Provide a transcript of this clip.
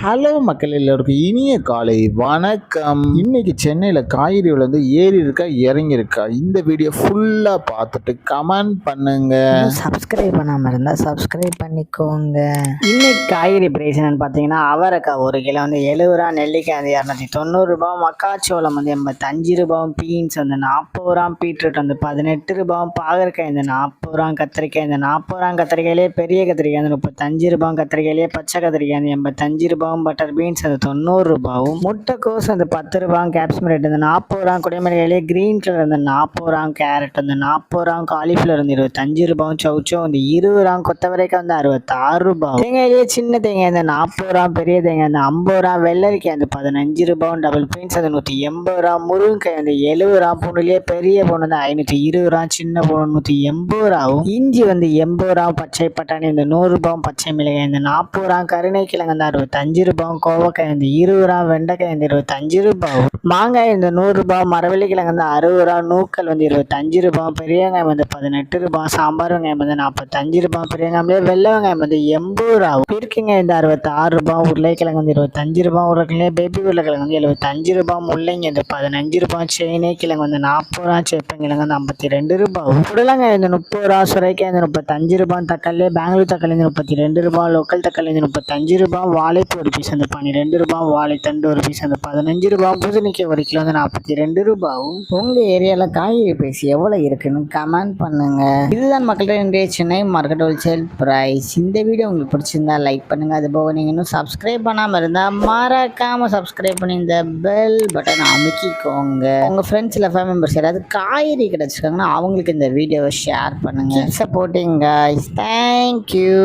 Hello மக்கள் எல்லோருக்கும் இனிய காலை வணக்கம். இன்னைக்கு சென்னையில் காய்கறி விலை ஏறி இருக்கா இறங்கி இருக்கா, இந்த வீடியோ ஃபுல்லாக பார்த்துட்டு கமெண்ட் பண்ணுங்க. சப்ஸ்கிரைப் பண்ணாமல் இருந்தால் சப்ஸ்கிரைப் பண்ணிக்கோங்க. இன்னைக்கு காய்கறி பிரைஸ் என்னன்னு பார்த்தீங்கன்னா, அவரைக்காய் ஒரு கிலோ 70 ரூபா, நெல்லிக்காய் 290 ரூபா, மக்காச்சோளம் 85 ரூபாயும், பீன்ஸ் 40 ரூபா, பீட்ரூட் 18 ரூபாயும், பாகற்காய் 40 ரூபா, கத்திரிக்காய் 40 ரூபா, கத்திரிக்காயிலே பெரிய கத்திரிக்காய் 35 ரூபாயும், கத்திரிக்காயிலே பச்சை கத்திரிக்காய் 85 ரூபாயும், பட்டர் பீன்ஸ் 90 ரூபாயும், முட்டைக்கோஸ் 10 ரூபாயும், கேப்சிகம் ரேட் 40 ரூபா, குடைமிளகாயிலே கிரீன் கலர் 40 ரூபா, கேரட் 40 ரூபா, காலிஃப்ளவர் 25 ரூபாயும், சவுச்சோ 20 ரூபா, கொத்தவரைக்காய் 66 ரூபாயும், தேங்காயிலே சின்ன தேங்காய் 40 ரூபா, பெரிய தேங்காய் 50 ரூபா, வெள்ளரிக்காய் 15 ரூபாயும், டபுள் பீன்ஸ் 180 ரூபா, முருங்கைக்காய் 70 ரூபா, பூண்டுலேயே பெரிய பூண்டு 520 ரூபா, சின்ன பூண்டு 180 ரூபாயும், இஞ்சி 80 ரூபா, பச்சை பட்டாணி 100 ரூபாயும், பச்சை மிளகாய் 40 ரூபா, கருணைக்கிழங்கு 65 ரூபாயும், கோவக்காய் 20 ரூபா, வெண்டைக்காய் 25 ரூபாயும், மாங்காய் 100 ரூபா, மரவள்ளி கிழங்கு 60 ரூபா, நூக்கல் 25 ரூபா, பெரிய வெங்காயம் 18 ரூபா, சாம்பார் வெங்காயம் 45 ரூபா, பெரிய வெங்காயம் வெள்ளை வெங்காயம் 80 ரூபா, பீர்க்கங்காய் 66 ரூபா, உருளைக்கிழங்கு 25 ரூபா, உருளைக்கிழங்கு பேபி உருளைக்கிழங்கு 75 ரூபா, முள்ளங்கி 15 ரூபா, சேனை கிழங்கு 40 ரூபா, சேப்பங்கிழங்கு 52 ரூபா, புடலங்காய் 30 ரூபா, சுரைக்காய் 35 ரூபா, தக்காளி பெங்களூர் தக்காளி 32 ரூபா, லோக்கல் தக்காளி 35 ரூபா, வாழைப்பூ ஒரு பீஸ் 12 ரூபா, வாழைத்தண்டு ஒரு பீஸ் 15 ரூபா, பூசணிக்காய் ஒரு கிலோ 42 ரூபாயும். உங்க ஏரியாவில் காய்கறி பிரைஸ் எவ்வளோ இருக்குன்னு கமெண்ட் பண்ணுங்க. இதுதான் மக்கள்கிட்ட இன்றைய சென்னை மார்க்கெட் ஹோல்சேல் பிரைஸ். இந்த வீடியோ உங்களுக்கு பிடிச்சிருந்தா லைக் பண்ணுங்க. அது போக நீங்க இன்னும் சப்ஸ்கிரைப் பண்ணாமல் இருந்தால் மறக்காம சப்ஸ்கிரைப் பண்ணி இந்த பெல் பட்டன் அமுக்கிக்கோங்க. உங்க ஃப்ரெண்ட்ஸ் இல்லை ஃபேமிலி மெம்பர்ஸ் யாராவது காய்கறி கிடைச்சிருக்காங்கன்னா அவங்களுக்கு இந்த வீடியோவை ஷேர் பண்ணுங்க. Supporting guys. தேங்க்யூ.